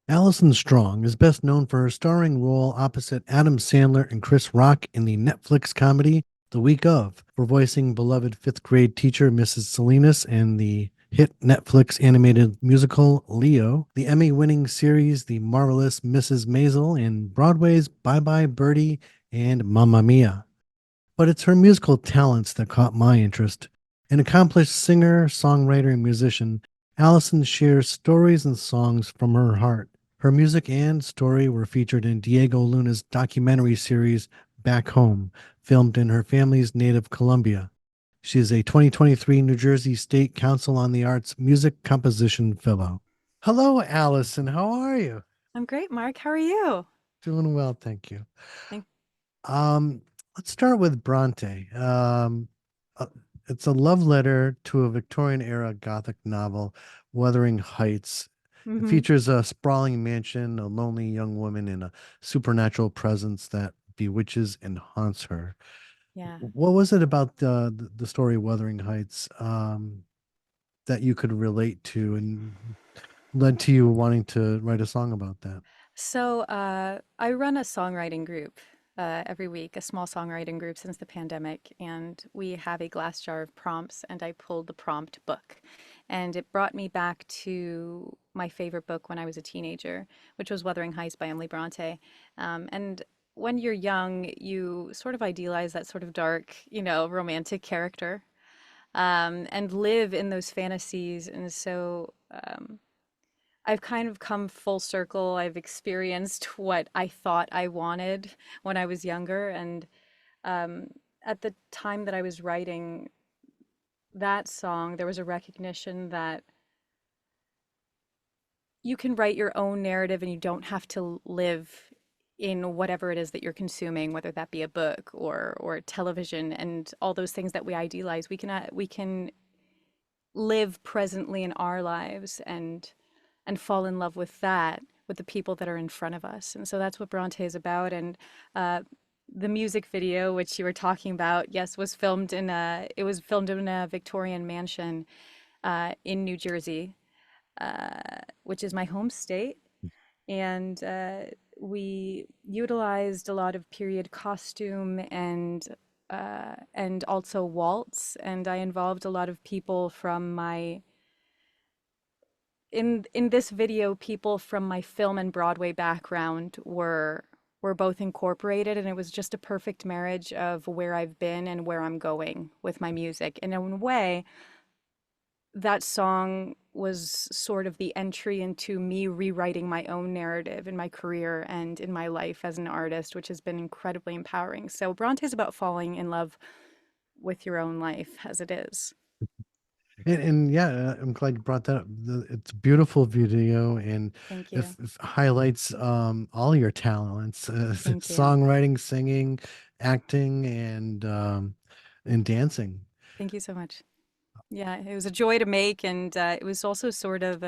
Allison Strong is best known for her starring role opposite Adam Sandler and Chris Rock in the Netflix comedy The Week Of, for voicing beloved fifth grade teacher Mrs. Salinas in the hit Netflix animated musical Leo, the Emmy winning series The Marvelous Mrs. Maisel, and Broadway's Bye Bye Birdie and Mamma Mia. But it's her musical talents that caught my interest. An accomplished singer, songwriter, and musician, Allison shares stories and songs from her heart. Her music and story were featured in Diego Luna's documentary series Back Home, filmed in her family's native Colombia. She is a 2023 New Jersey State Council on the Arts Music Composition Fellow. Hello, Allison. How are you? I'm great, Mark. How are you? Doing well, thank you. Thank Um, let's start with Bronte. Uh, it's a love letter to a Victorian era Gothic novel, Wuthering Heights. It hmm features a sprawling mansion, a lonely young woman, and a supernatural presence that bewitches and haunts her. Yeah. What was it about the story Wuthering Heights that you could relate to and led to you wanting to write a song about that? I run a songwriting group every week, a small songwriting group since the pandemic, and we have a glass jar of prompts, and I pulled the prompt book, and it brought me back to my favorite book when I was a teenager, which was Wuthering Heights by Emily Bronte. And when you're young, you sort of idealize that sort of dark, romantic character, and live in those fantasies, and so. I've kind of come full circle. I've experienced what I thought I wanted when I was younger. And um, at the time that I was writing that song, there was a recognition that you can write your own narrative and you don't have to live in whatever it is that you're consuming, whether that be a book or television and all those things that we idealize. We can live presently in our lives and fall in love with that, with the people that are in front of us. And so that's what Bronte is about. And uh, the music video, which you were talking about, yes, was filmed in a Victorian mansion in New Jersey, which is my home state. And we utilized a lot of period costume and also waltz. And I involved a lot of people from my in this video, people from my film and Broadway background were both incorporated, and it was just a perfect marriage of where I've been and where I'm going with my music. And in a way, that song was sort of the entry into me rewriting my own narrative in my career and in my life as an artist, which has been incredibly empowering. So Bronte is about falling in love with your own life as it is. And yeah, I'm glad you brought that up. It's a beautiful video and Thank it, you. it highlights all your talents, Thank you. songwriting, singing, acting, and dancing. Thank you so much. Yeah, it was a joy to make, and it was also sort of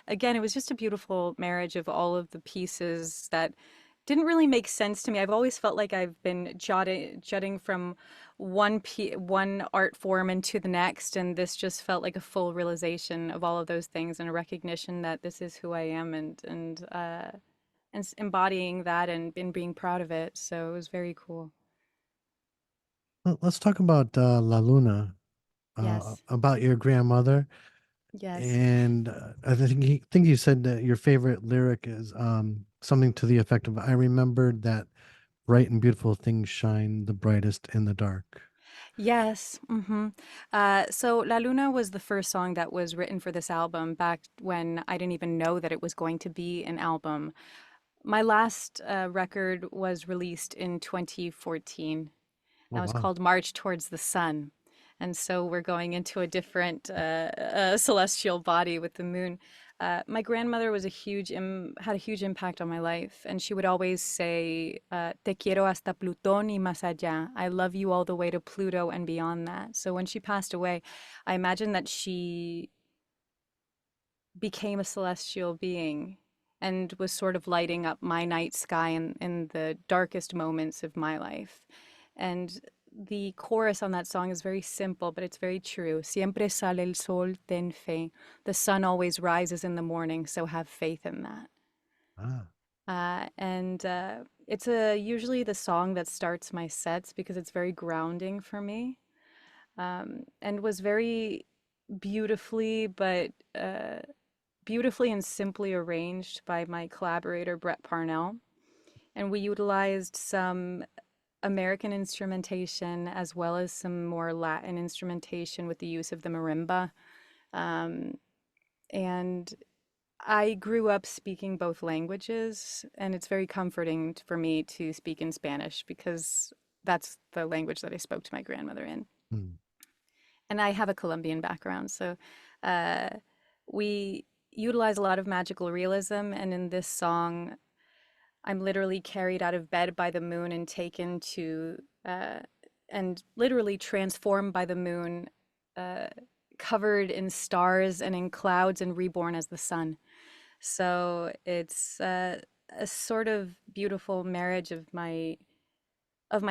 again, it was just a beautiful marriage of all of the pieces that didn't really make sense to me. I've always felt like I've been jutting from one art form into the next, and this just felt like a full realization of all of those things and a recognition that this is who I am, and embodying that and being proud of it. So it was very cool. Let's talk about La Luna, Yes, about your grandmother. yes. And I think you said that your favorite lyric is something to the effect of, "I remembered that bright and beautiful things shine the brightest in the dark." Yes. So La Luna was the first song that was written for this album back when I didn't even know that it was going to be an album. My last record was released in 2014. Oh That was wow. called March Towards the Sun. And so we're going into a different celestial body with the moon. My grandmother had a huge impact on my life, and she would always say, "Te quiero hasta Plutón y más allá." I love you all the way to Pluto and beyond that. So when she passed away, I imagine that she became a celestial being and was sort of lighting up my night sky in the darkest moments of my life. And the chorus on that song is very simple, but it's very true. Siempre sale el sol, ten fe. The sun always rises in the morning, so have faith in that. Ah. And it's usually the song that starts my sets because it's very grounding for me, and was very beautifully, but beautifully and simply arranged by my collaborator Brett Parnell. And we utilized some American instrumentation as well as some more Latin instrumentation with the use of the marimba. Um, and I grew up speaking both languages, and it's very comforting for me to speak in Spanish because that's the language that I spoke to my grandmother in. Hmm. And I have a Colombian background, so uh, we utilize a lot of magical realism. And in this song, I'm literally carried out of bed by the moon and taken to, and literally transformed by the moon, uh, covered in stars and in clouds and reborn as the sun. So it's a sort of beautiful marriage of my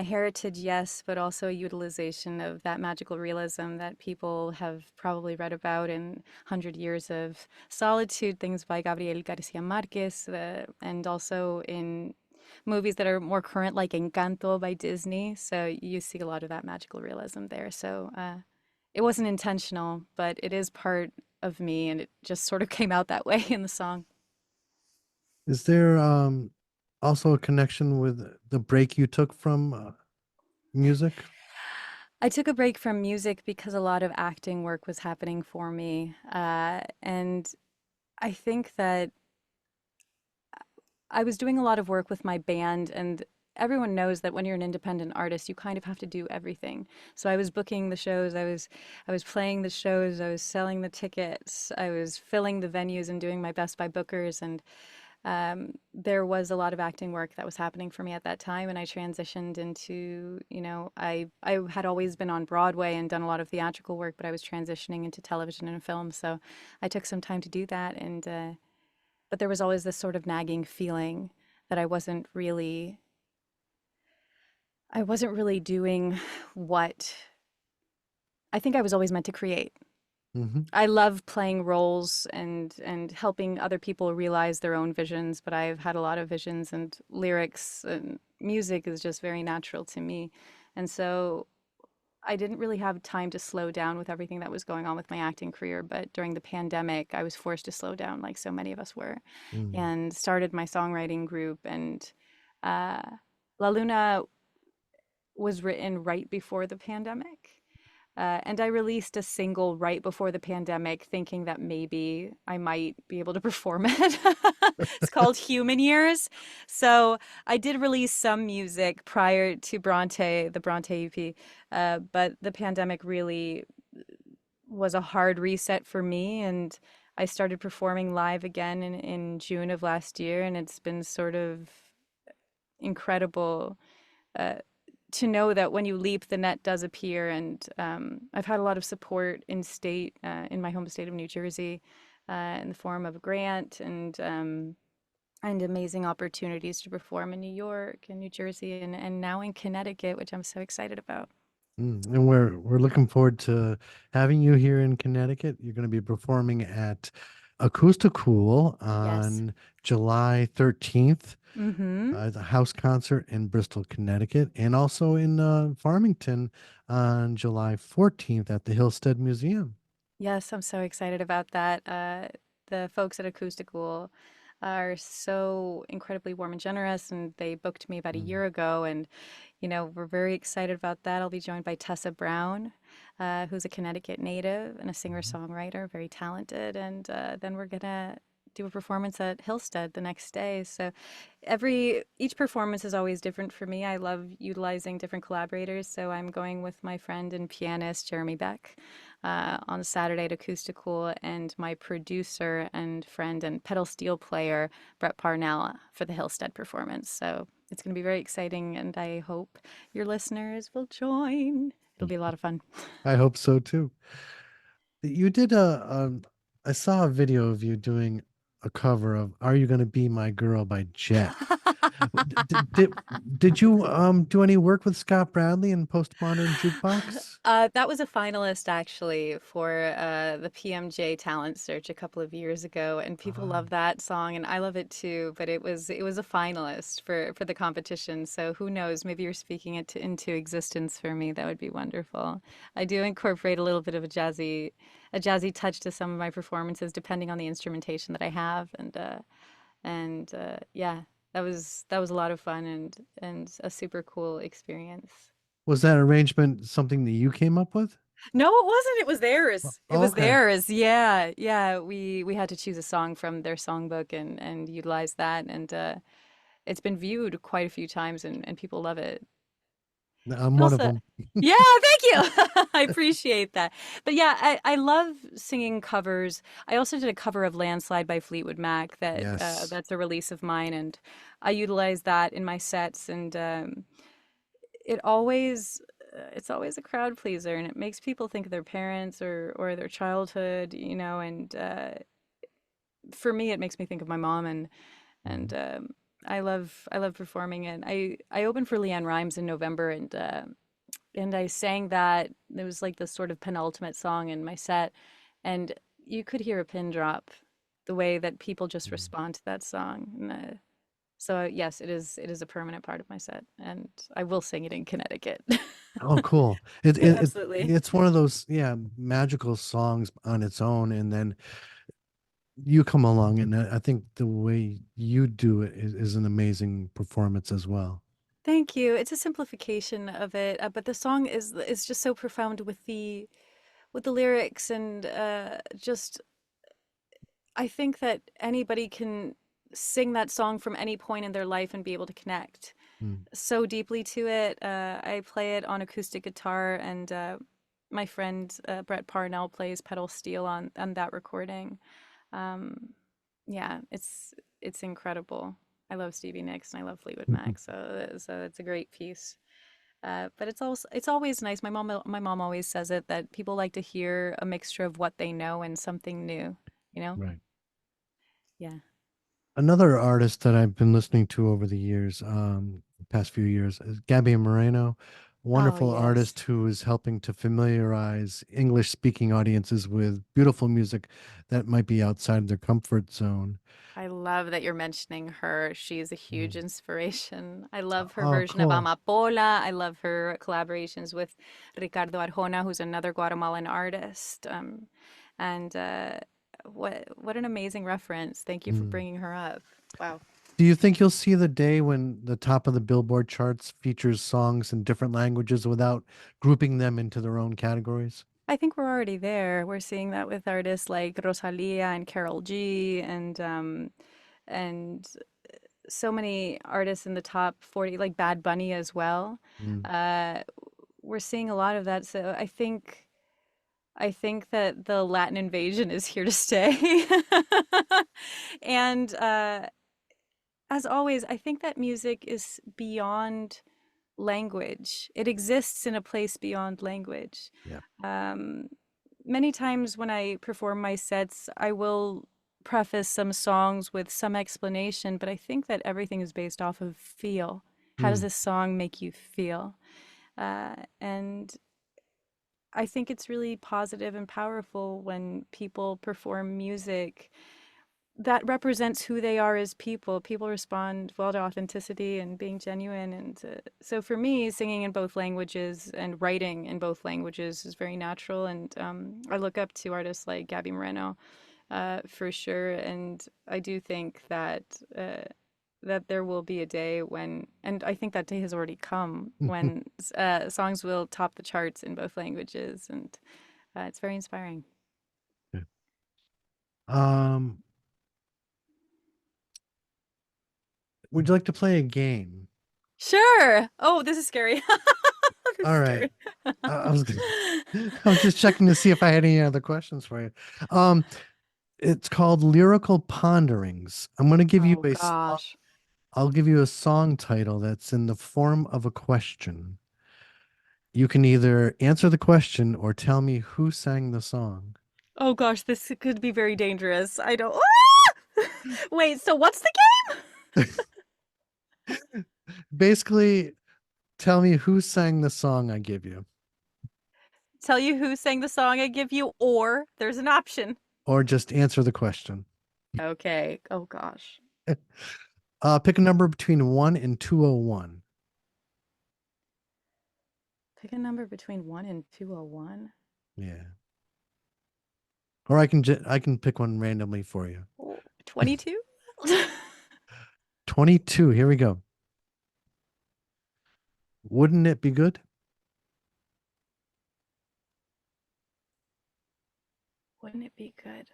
heritage, yes, but also a utilization of that magical realism that people have probably read about in Hundred Years of Solitude, things by Gabriel Garcia Marquez, and also in movies that are more current, like Encanto by Disney. So you see a lot of that magical realism there. So it wasn't intentional, but it is part of me, and it just sort of came out that way in the song. Is there also a connection with the break you took from music? I took a break from music because a lot of acting work was happening for me. And I think that I was doing a lot of work with my band, and everyone knows that when you're an independent artist, you kind of have to do everything. So I was booking the shows, I was playing the shows, I was selling the tickets, I was filling the venues and doing my best by bookers. And there was a lot of acting work that was happening for me at that time, and I transitioned into, I had always been on Broadway and done a lot of theatrical work, but I was transitioning into television and film, so I took some time to do that. And but there was always this sort of nagging feeling that I wasn't really doing what I think I was always meant to create. Hmm. I love playing roles and helping other people realize their own visions, but I've had a lot of visions, and lyrics and music is just very natural to me. And so I didn't really have time to slow down with everything that was going on with my acting career, but during the pandemic, I was forced to slow down like so many of us were, Mm. and started my songwriting group. And uh, La Luna was written right before the pandemic. And I released a single right before the pandemic, thinking that maybe I might be able to perform it. It's called Human Years. So I did release some music prior to the Bronte EP, but the pandemic really was a hard reset for me. And I started performing live again in June of last year, and it's been sort of incredible uh, to know that when you leap, the net does appear. And I've had a lot of support in my home state of New Jersey, in the form of a grant and amazing opportunities to perform in New York and New Jersey and now in Connecticut, which I'm so excited about. And we're looking forward to having you here in Connecticut. You're going to be performing at Acousticool Yes. on July 13th, Mm-hmm. the house concert in Bristol, Connecticut, and also in Farmington on July 14th at the Hillstead Museum. Yes, I'm so excited about that. The folks at Acousticool are so incredibly warm and generous, and they booked me about a Mm. year ago. And, we're very excited about that. I'll be joined by Tessa Brown, who's a Connecticut native and a Mhm. singer-songwriter, very talented. And then we're gonna do a performance at Hillstead the next day. So each performance is always different for me. I love utilizing different collaborators. So I'm going with my friend and pianist Jeremy Beck on Saturday at Acousticool, and my producer and friend and pedal steel player Brett Parnell for the Hillstead performance. So it's going to be very exciting, and I hope your listeners will join. It'll be a lot of fun. I hope so too. You did I saw a video of you doing a cover of "Are You Gonna Be My Girl" by Jet. Did you do any work with Scott Bradley in Postmodern Jukebox? That was a finalist actually for the PMJ Talent Search a couple of years ago, and people Ah, love that song, and I love it too. But it was a finalist for the competition, so who knows? Maybe you're speaking it into existence for me. That would be wonderful. I do incorporate a little bit of a jazzy touch to some of my performances, depending on the instrumentation that I have, and yeah, that was a lot of fun and a super cool experience. was that arrangement something that you came up with? No, it wasn't. It was theirs. It Oh, was okay. theirs. Yeah, yeah. We had to choose a song from their songbook and utilize that, and it's been viewed quite a few times, and people love it. I'm And one of also, them. yeah, thank you. I appreciate that. But yeah, I love singing covers. I also did a cover of Landslide by Fleetwood Mac Yes. that's a release of mine, and I utilize that in my sets, and it always it's always a crowd pleaser, and it makes people think of their parents or their childhood, and for me it makes me think of my mom, and Mhm. I love performing it. I opened for Leanne Rhymes in November, and I sang that. It was like the sort of penultimate song in my set, and you could hear a pin drop the way that people just Mhm. respond to that song. So yes, it is a permanent part of my set, and I will sing it in Connecticut. Oh, cool. Absolutely. It's one of those, yeah, magical songs on its own, and then you come along, and I think the way you do it is an amazing performance as well. Thank you. It's a simplification of it, but the song is just so profound with the lyrics, and just I think that anybody can sing that song from any point in their life and be able to connect Mm. so deeply to it. I play it on acoustic guitar, and my friend Brett Parnell plays pedal steel on that recording. Um, yeah, it's incredible. I love Stevie Nicks and I love Fleetwood Mac, so it's a great piece. But it's always nice. My mom always says it that people like to hear a mixture of what they know and something new. You know? Right. Yeah. Another artist that I've been listening to over the years, the past few years, is Gabby Moreno, Oh wonderful yes. artist who is helping to familiarize English speaking audiences with beautiful music that might be outside their comfort zone. I love that you're mentioning her. She is a huge Mm. inspiration. I love her Oh, version of cool. Amapola. I love her collaborations with Ricardo Arjona, who's another Guatemalan artist. And what an amazing reference. Thank you for Mm. bringing her up. Wow. Do you think you'll see the day when the top of the Billboard charts features songs in different languages without grouping them into their own categories? I think we're already there. We're seeing that with artists like Rosalia and Carol G and so many artists in the top 40, like Bad Bunny as well. Mm. Uh, we're seeing a lot of that. So I think that the Latin invasion is here to stay. And as always, I think that music is beyond language. It exists in a place beyond language. Yeah. Um, Many times when I perform my sets, I will preface some songs with some explanation, but I think that everything is based off of feel. How does Mm. this song make you feel? And I think it's really positive and powerful when people perform music that represents who they are as people. People respond well to authenticity and being genuine. And so for me, singing in both languages and writing in both languages is very natural. And I look up to artists like Gabby Moreno for sure. And I do think that there will be a day when, and I think that day has already come, when songs will top the charts in both languages. And it's very inspiring. Um, would you like to play a game? Sure. Oh, this is scary. This is All right. scary. I was I was just checking to see if I had any other questions for you. Um, it's called Lyrical Ponderings. I'm going to give you Oh a song. gosh. I'll give you a song title that's in the form of a question. You can either answer the question or tell me who sang the song. Oh gosh, this could be very dangerous. I don't. Wait, so what's the game? Basically, tell me who sang the song I give you, Tell you who sang the song I give you, or there's an option. or just answer the question. Okay. Oh gosh. Pick a number between 1 and 201. Pick a number between 1 and 201. Yeah. Or I can pick one randomly for you. 22? 22. Here we go. Wouldn't it be good? Wouldn't it be good?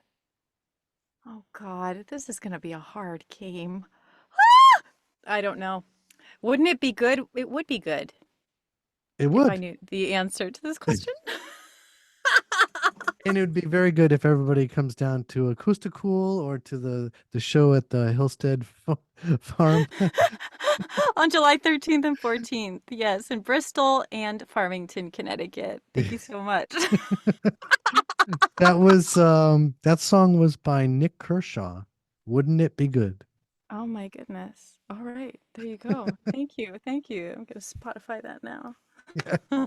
Oh God, this is gonna be a hard game. I don't know. Wouldn't it be good? It would be good It if I would. knew the answer to this question. And it would be very good if everybody comes down to Acousticool or to the show at the Hillstead farm. On July 13th and 14th. Yes, in Bristol and Farmington, Connecticut. Thank you so much. That song was by Nick Kershaw. Wouldn't it be good? Oh my goodness. All right, there you go. Thank you. Thank you. I'm gonna Spotify that now. Yeah.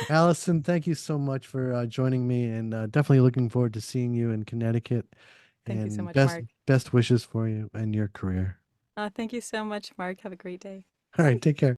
Allison, thank you so much for joining me, and definitely looking forward to seeing you in Connecticut. Thank you so And much, Mark. best wishes for you and your career. Thank you so much, Mark. Have a great day. All Bye. right, take care.